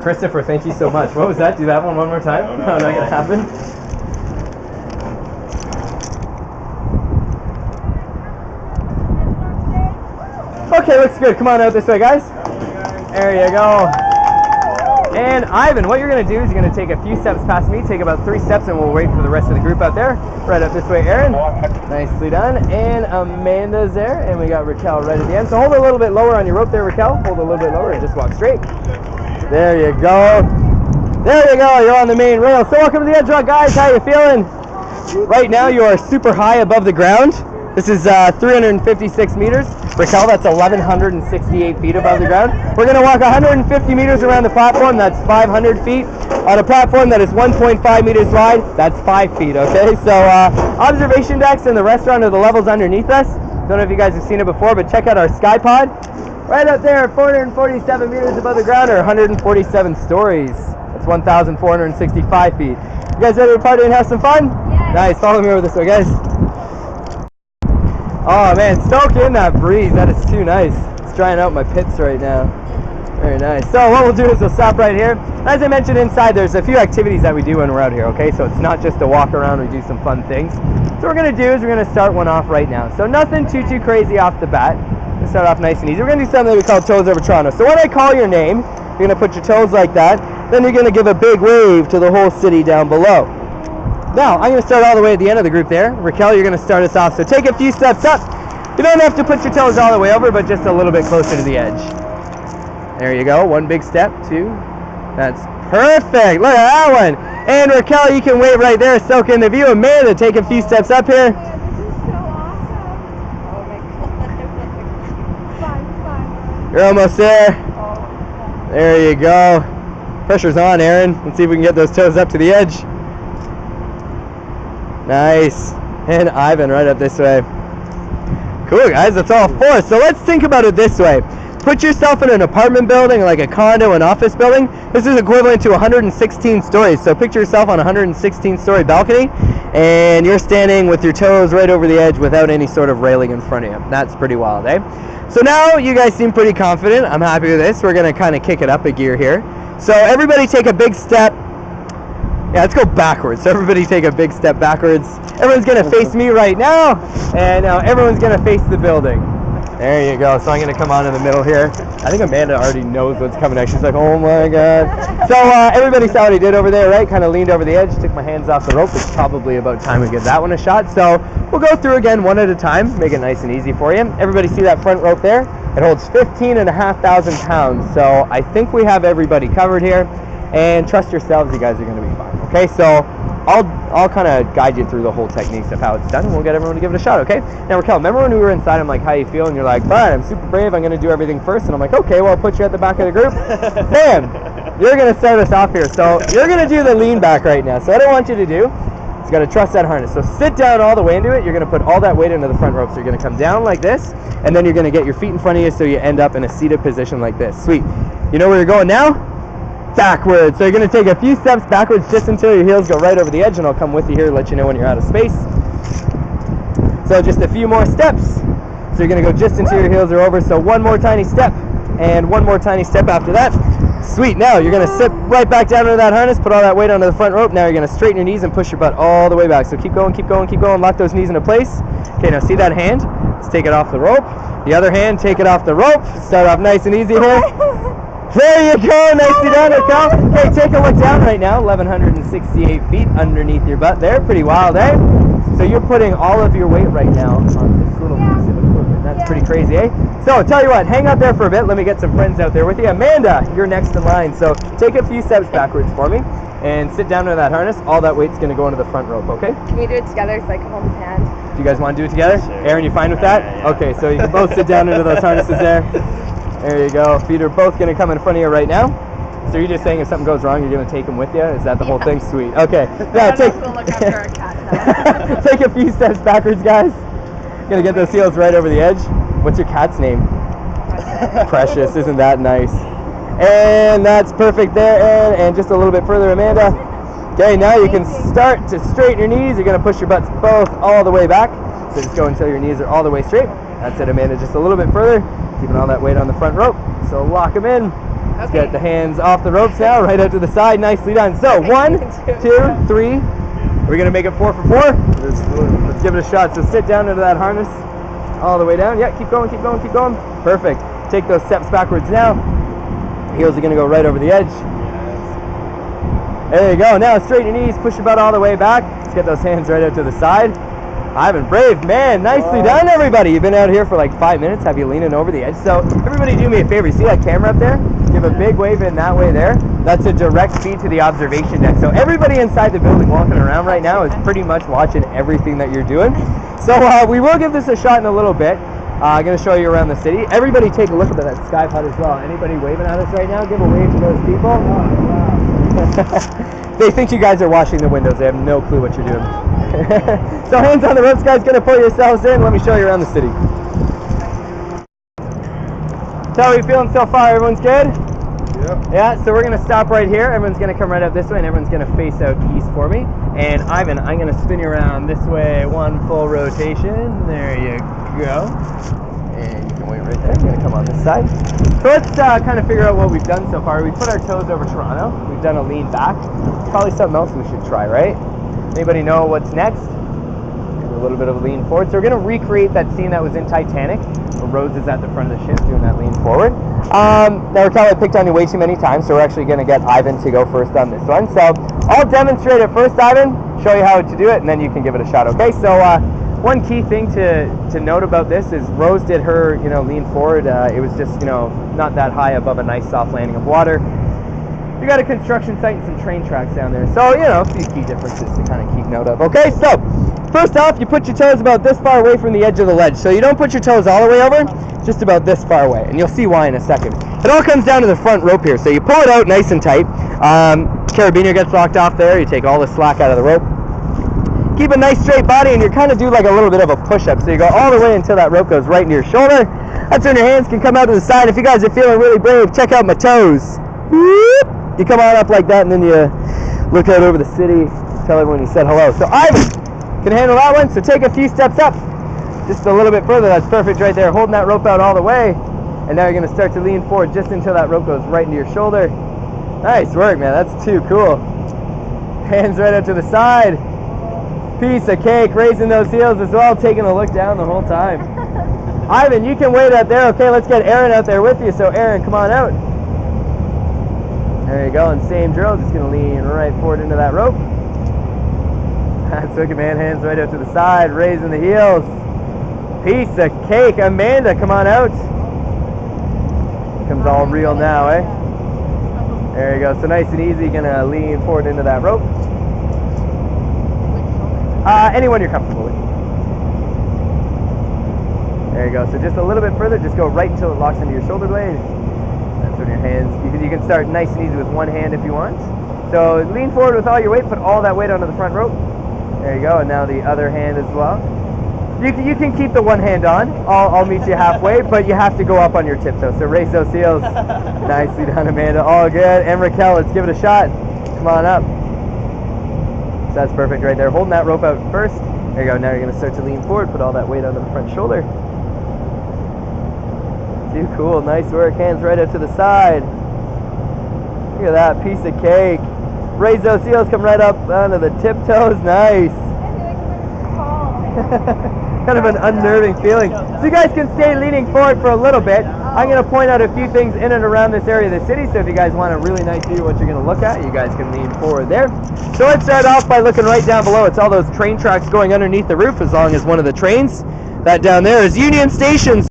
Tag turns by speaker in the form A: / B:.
A: Christopher, thank you so much. What was that? Do that one more time. No, not gonna happen. Okay, looks good. Come on out this way, guys. There you go. And Ivan, what you're going to do is you're going to take a few steps past me, take about 3 steps, and we'll wait for the rest of the group out there. Right up this way, Aaron. Nicely done. And Amanda's there, and we got Raquel right at the end. So hold a little bit lower on your rope there, Raquel. Hold a little bit lower and just walk straight. There you go. There you go. You're on the main rail. So welcome to the EdgeWalk, guys. How you feeling? Right now you are super high above the ground. This is 356 meters. Raquel, that's 1,168 feet above the ground. We're going to walk 150 meters around the platform. That's 500 feet. On a platform that is 1.5 meters wide, that's 5 feet, okay? So observation decks in the restaurant are the levels underneath us. Don't know if you guys have seen it before, but check out our sky pod. Right up there, 447 meters above the ground, or 147 stories. That's 1,465 feet. You guys ready to party and have some fun? Yeah. Nice. Follow me over this way, guys. Oh man, soak in that breeze. That is too nice. It's drying out my pits right now. Very nice. So what we'll do is we'll stop right here. As I mentioned, inside there's a few activities that we do when we're out here, okay? So it's not just a walk around, we do some fun things. So what we're going to do is we're going to start one off right now. So nothing too crazy off the bat. We'll start off nice and easy. We're going to do something that we call toes over Toronto. So when I call your name, you're going to put your toes like that. Then you're going to give a big wave to the whole city down below. Now, I'm going to start all the way at the end of the group there. Raquel, you're going to start us off. So take a few steps up. You don't have to put your toes all the way over, but just a little bit closer to the edge. There you go. 1 big step, 2. That's perfect. Look at that one. And Raquel, you can wait right there. Soak in the view. Amanda, take a few steps up here.
B: This is so awesome. Oh my God.
A: You're almost there. There you go. Pressure's on, Aaron. Let's see if we can get those toes up to the edge. Nice. And Ivan right up this way. Cool, guys. That's all 4. So let's think about it this way. Put yourself in an apartment building, like a condo, an office building. This is equivalent to 116 stories. So picture yourself on a 116-story balcony, and you're standing with your toes right over the edge without any sort of railing in front of you. That's pretty wild, eh? So now you guys seem pretty confident. I'm happy with this. We're going to kind of kick it up a gear here. So everybody take a big step. Yeah, let's go backwards. So everybody take a big step backwards. Everyone's going to face me right now, and now everyone's going to face the building. There you go. So I'm going to come on in the middle here. I think Amanda already knows what's coming next. She's like, oh my God. So everybody saw what he did over there, right? Kind of leaned over the edge, took my hands off the rope. It's probably about time we give that one a shot. So we'll go through again one at a time, make it nice and easy for you. Everybody see that front rope there? It holds 15,500 pounds. So I think we have everybody covered here. And trust yourselves, you guys are going to be fine. Okay, so I'll kind of guide you through the whole techniques of how it's done, and we'll get everyone to give it a shot, okay? Now, Raquel, remember when we were inside, I'm like, how you feel? And you're like, fine, I'm super brave, I'm going to do everything first. And I'm like, okay, well, I'll put you at the back of the group. Bam! You're going to start us off here. So you're going to do the lean back right now. So what I want you to do is you got to trust that harness. So sit down all the way into it. You're going to put all that weight into the front rope. So you're going to come down like this, and then you're going to get your feet in front of you so you end up in a seated position like this. Sweet. You know where you're going now? Backwards. So you're going to take a few steps backwards just until your heels go right over the edge, and I'll come with you here to let you know when you're out of space. So just a few more steps. So you're going to go just until your heels are over. So one more tiny step, and one more tiny step after that. Sweet. Now you're going to sit right back down into that harness, put all that weight onto the front rope. Now you're going to straighten your knees and push your butt all the way back. So keep going, keep going, keep going. Lock those knees into place. Okay, now see that hand? Let's take it off the rope. The other hand, take it off the rope. Start off nice and easy here. There you go, nicely done, Raquel. Okay, take a look down right now, 1,168 feet underneath your butt there. Pretty wild, eh? So you're putting all of your weight right now on this little piece of equipment. That's pretty crazy, eh? So tell you what, hang out there for a bit. Let me get some friends out there with you. Amanda, you're next in line. So take a few steps backwards for me and sit down into that harness. All that weight's going to go into the front rope, okay?
B: Can we do it together so I can hold his hand?
A: Do you guys want to do it together? Sure. Aaron, you fine with that? Yeah. Okay, so you can both sit down into those harnesses there. There you go. Feet are both going to come in front of you right now. So you're just saying if something goes wrong, you're going to take them with you? Is that the whole thing? Sweet. Okay. Now take
B: look after our cat.
A: Take a few steps backwards, guys. Going to get those heels right over the edge. What's your cat's name? Precious. Isn't that nice? And that's perfect there. And just a little bit further, Amanda. Okay, now you can start to straighten your knees. You're going to push your butts both all the way back. So just go until your knees are all the way straight. That's it, Amanda. Just a little bit further. Keeping all that weight on the front rope. So lock them in. Let's get the hands off the ropes now, right out to the side. Nicely done. So 1, 2, 3. We're gonna make it 4 for 4. Let's give it a shot. So sit down into that harness, all the way down. Yeah, keep going, keep going, keep going. Perfect. Take those steps backwards now. Heels are gonna go right over the edge. There you go. Now straighten your knees, push your butt all the way back. Let's get those hands right out to the side. Ivan, brave man. Nicely done, everybody. You've been out here for like 5 minutes. Have you leaning over the edge? So everybody do me a favor. You see that camera up there? Give a big wave in that way there. That's a direct feed to the observation deck. So everybody inside the building walking around right now is pretty much watching everything that you're doing. So we will give this a shot in a little bit. I'm going to show you around the city. Everybody take a look at that sky putt as well. Anybody waving at us right now? Give a wave to those people. They think you guys are washing the windows. They have no clue what you're doing. So hands on the ropes, guys. Going to pull yourselves in. Let me show you around the city. So how are you feeling so far? Everyone's good?
C: Yep.
A: Yeah, so we're going to stop right here. Everyone's going to come right up this way, and everyone's going to face out east for me. And Ivan, I'm going to spin you around this way. 1 full rotation. There you go. And you can wait right there. I'm going to come on this side. So let's kind of figure out what we've done so far. We've put our toes over Toronto. We've done a lean back. Probably something else we should try, right? Anybody know what's next? A little bit of a lean forward. So we're going to recreate that scene that was in Titanic, where Rose is at the front of the ship doing that lean forward. Now Raquel, I picked on you way too many times, so we're actually going to get Ivan to go first on this one. So I'll demonstrate it first, Ivan, show you how to do it, and then you can give it a shot, okay? So one key thing to note about this is Rose did her, lean forward. It was just, not that high above a nice soft landing of water. You got a construction site and some train tracks down there. So, a few key differences to kind of keep note of. Okay, so first off, you put your toes about this far away from the edge of the ledge. So you don't put your toes all the way over, just about this far away. And you'll see why in a second. It all comes down to the front rope here. So you pull it out nice and tight. Carabiner gets locked off there. You take all the slack out of the rope. Keep a nice straight body, and you kind of do like a little bit of a push-up. So you go all the way until that rope goes right into your shoulder. That's when your hands can come out to the side. If you guys are feeling really brave, check out my toes. Whoop. You come on up like that, and then you look out over the city, tell everyone you said hello. So Ivan can handle that one, so take a few steps up, just a little bit further. That's perfect right there, holding that rope out all the way. And now you're going to start to lean forward just until that rope goes right into your shoulder. Nice work, man. That's too cool. Hands right up to the side. Piece of cake, raising those heels as well, taking a look down the whole time. Ivan, you can wait out there. Okay, let's get Aaron out there with you. So Aaron, come on out. There you go, and same drill, just going to lean right forward into that rope. That's okay, man. Hands right out to the side, raising the heels. Piece of cake. Amanda, come on out. Comes all real now, eh? There you go. So nice and easy, going to lean forward into that rope. Anyone you're comfortable with. There you go. So just a little bit further, just go right until it locks into your shoulder blade. That's when your hands, you can start nice and easy with one hand if you want. So lean forward with all your weight, put all that weight onto the front rope. There you go, and now the other hand as well. You can keep the one hand on. I'll meet you halfway, but you have to go up on your tiptoes. So raise those heels. Nicely done, Amanda. All good. And Raquel, let's give it a shot. Come on up. So that's perfect right there. Holding that rope out first. There you go. Now you're going to start to lean forward, put all that weight onto the front shoulder. Too cool. Nice work. Hands right out to the side. Look at that. Piece of cake. Raise those heels. Come right up onto the tiptoes. Nice. Kind of an unnerving feeling. So you guys can stay leaning forward for a little bit. I'm going to point out a few things in and around this area of the city. So if you guys want a really nice view of what you're going to look at, you guys can lean forward there. So let's start off by looking right down below. It's all those train tracks going underneath the roof, as long as one of the trains. That down there is Union Station.